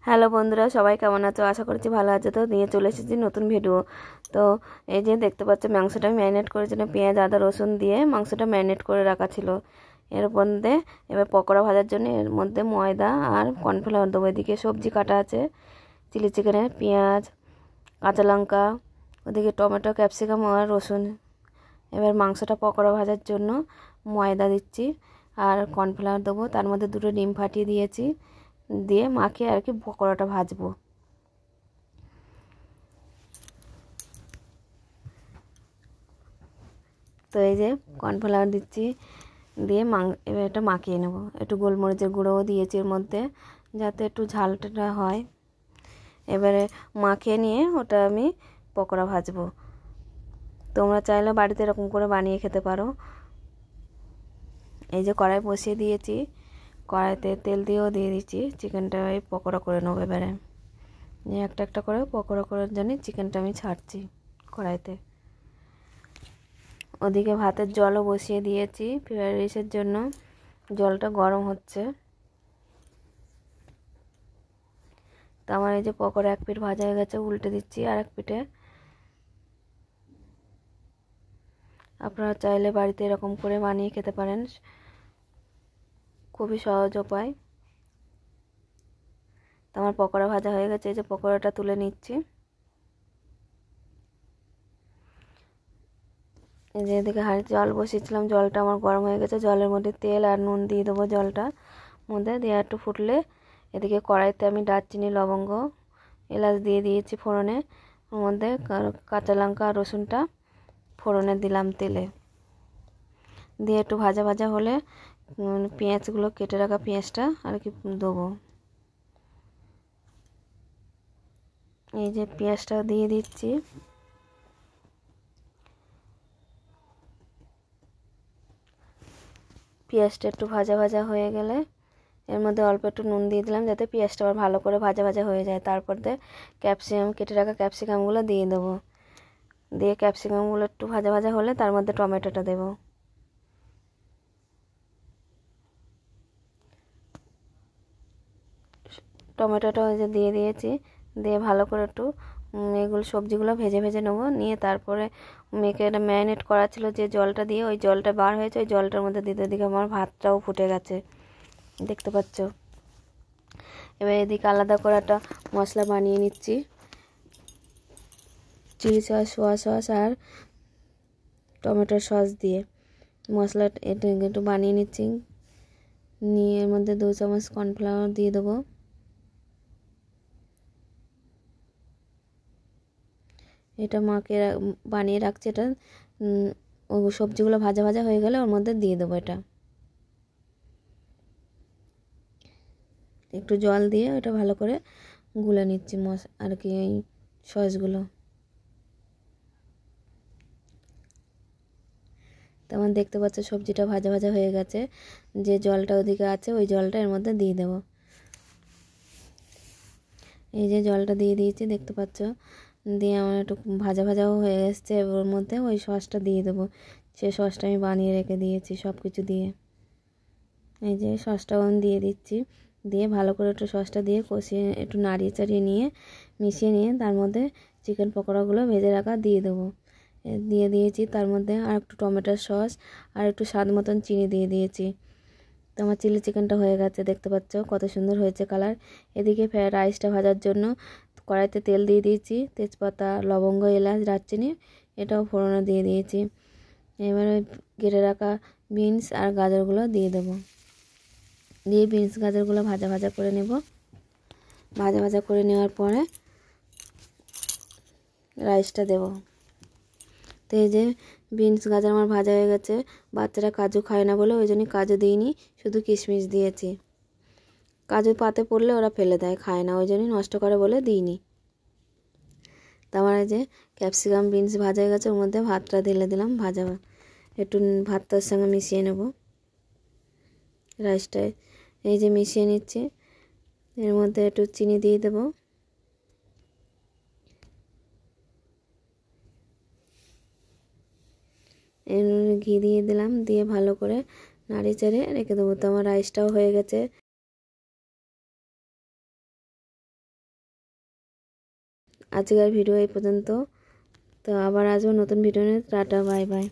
Hello বন্ধুরা, সবাই কেমন আছো? আশা করছি ভালো আছে। তো নিয়ে চলে এসেছি নতুন ভিডিও। তো এই যে দেখতে পাচ্ছ, মাংসটা আমি ম্যারিনেট করেছিলাম পেঁয়াজ আদা রসুন দিয়ে। মাংসটা ম্যারিনেট করে রাখা ছিল। এর মধ্যে এবার পকোড়া ভাজার জন্য এর মধ্যে ময়দা আর কর্নফ্লাওয়ার দেবো। এদিকে সবজি কাটা আছে, চিলি চিকেনের পেঁয়াজ, কাঁচা লঙ্কা, ওদিকে টমেটো, ক্যাপসিকাম আর রসুন। এবার মাংসটা পকোড়া ভাজার জন্য ময়দা দিচ্ছি আর কর্নফ্লাওয়ার দেবো। তার মধ্যে দুটো ডিম ফাটিয়ে দিয়েছি, দিয়ে মাখিয়ে আর কি পকোড়াটা ভাজবো। তো এই যে কর্নফ্লাওয়ার দিচ্ছি, দিয়ে এবার এটা মাখিয়ে নেব। একটু গোলমরিচের গুঁড়োও দিয়েছি এর মধ্যে, যাতে একটু ঝালটা হয়। এবারে মাখিয়ে নিয়ে ওটা আমি পকোড়া ভাজবো। তোমরা চাইলে বাড়িতে এরকম করে বানিয়ে খেতে পারো। এই যে কড়াই বসিয়ে দিয়েছি, কড়াইতে তেল দিয়েও দিয়ে দিচ্ছি। চিকেনটা এই পকোড়া করে নেবো। এবারে একটা একটা করে পকোড়া করার জন্য চিকেনটা আমি ছাড়ছি কড়াইতে। ওদিকে ভাতের জলও বসিয়ে দিয়েছি ফ্রাইড রাইসের জন্য। জলটা গরম হচ্ছে। তো আমার এই যে পকোড়া এক পিঠ ভাজা হয়ে গেছে, উল্টে দিচ্ছি আর এক পিঠে। আপনারা চাইলে বাড়িতে এরকম করে বানিয়ে খেতে পারেন, খুবই সহজ উপায়। তো আমার পকোড়া ভাজা হয়ে গেছে, এই যে পকোড়াটা তুলে নিচ্ছি। এই যে এদিকে হাঁড়িতে জল বসিয়েছিলাম, জলটা আমার গরম হয়ে গেছে। জলের মধ্যে তেল আর নুন দিয়ে দেবো। জলটা মধ্যে দিয়ে একটু ফুটলে এদিকে কড়াইতে আমি দারচিনি লবঙ্গ এলাচ দিয়ে দিয়েছি ফোড়নে। ওর মধ্যে কাঁচা লঙ্কা আর রসুনটা ফোড়নে দিলাম তেলে, দিয়ে একটু ভাজা ভাজা হলে পেঁয়াজগুলো কেটে রাখা পেঁয়াজটা আর কি দেবো। এই যে পেঁয়াজটা দিয়ে দিচ্ছি। পেঁয়াজটা একটু ভাজা ভাজা হয়ে গেলে এর মধ্যে অল্প একটু নুন দিয়ে দিলাম, যাতে পেঁয়াজটা আবার ভালো করে ভাজা ভাজা হয়ে যায়। তারপর দিয়ে ক্যাপসিকাম কেটে রাখা ক্যাপসিকামগুলো দিয়ে দেবো। দিয়ে ক্যাপসিকামগুলো একটু ভাজা ভাজা হলে তার মধ্যে টমেটোটা দেবো। টমেটোটা ওই যে দিয়ে দিয়েছি, দিয়ে ভালো করে একটু এগুলো সবজিগুলো ভেজে ভেজে নেবো। নিয়ে তারপরে মেখে এটা ম্যারিনেট করা ছিল যে জলটা দিয়ে, ওই জলটা বার হয়েছে, ওই জলটার মধ্যে দিতে দিকে আমার ভাতটাও ফুটে গেছে, দেখতে পাচ্ছ। এবার এদিকে আলাদা করে একটা মশলা বানিয়ে নিচ্ছি, চিলি সস, সোয়া সস আর টমেটোর সস দিয়ে মশলা এটা একটু বানিয়ে নিচ্ছি। নিয়ে এর মধ্যে 2 চামচ কর্নফ্লাওয়ার দিয়ে দেবো। এটা মাকে বানিয়ে রাখছি। এটা সবজিগুলো ভাজা ভাজা হয়ে গেলে ওর মধ্যে দিয়ে দেবো। এটা একটু জল দিয়ে এটা ভালো করে গুলে নিচ্ছি আর কি এই সসগুলো। তেমন দেখতে পাচ্ছ সবজিটা ভাজা ভাজা হয়ে গেছে। যে জলটা ওদিকে আছে ওই জলটা এর মধ্যে দিয়ে দেবো। এই যে জলটা দিয়ে দিয়েছি, দেখতে পাচ্ছ। দিয়ে আমার একটু ভাজা ভাজাও হয়ে এসছে। ওর মধ্যে ওই সসটা দিয়ে দেবো। সে সসটা আমি বানিয়ে রেখে দিয়েছি সব কিছু দিয়ে। এই যে সসটাও আমি দিয়ে দিচ্ছি। দিয়ে ভালো করে একটু সসটা দিয়ে কষিয়ে একটু নাড়িয়ে চাড়িয়ে নিয়ে মিশিয়ে নিয়ে তার মধ্যে চিকেন পকোড়াগুলো ভেজে রাখা দিয়ে দেবো। দিয়ে দিয়েছি তার মধ্যে আর একটু টমেটোর সস আর একটু স্বাদ মতন চিনি দিয়ে দিয়েছি। তো আমার চিলি চিকেনটা হয়ে গেছে, দেখতে পাচ্ছ কত সুন্দর হয়েছে কালার। এদিকে ফ্রাইড রাইসটা ভাজার জন্য কড়াইতে তেল দিয়ে দিয়েছি, তেজপাতা, লবঙ্গ, এলাচ, দারচিনি এটাও ফোড়নে দিয়ে দিয়েছি। এবারে কেটে রাখা বিনস আর গাজরগুলো দিয়ে দেবো। দিয়ে বিনস গাজরগুলো ভাজা ভাজা করে নেব। ভাজা ভাজা করে নেওয়ার পরে রাইসটা দেব। তো এই যে বিনস গাজর আমার ভাজা হয়ে গেছে। বাচ্চারা কাজু খায় না বলে ওই জন্য কাজু দিইনি, শুধু কিশমিশ দিয়েছি। কাজু পাতে পড়লে ওরা ফেলে দেয়, খায় না, ওই জন্যই নষ্ট করে বলে দিইনি। তো আমার এই যে ক্যাপসিকাম বিনস ভাজা হয়ে গেছে, ওর মধ্যে ভাতটা ঢেলে দিলাম। ভাজা একটু ভাতটার সঙ্গে মিশিয়ে নেব রাইসটায়। এই যে মিশিয়ে নিচ্ছি। এর মধ্যে একটু চিনি দিয়ে দেবো। এর ঘি দিয়ে দিলাম, দিয়ে ভালো করে নাড়িয়ে চাড়িয়ে রেখে দেবো। তো আমার রাইসটাও হয়ে গেছে। আজকের ভিডিও এই পর্যন্ত। তো আবার আসবো নতুন ভিডিও নিয়ে। Tata, bye bye.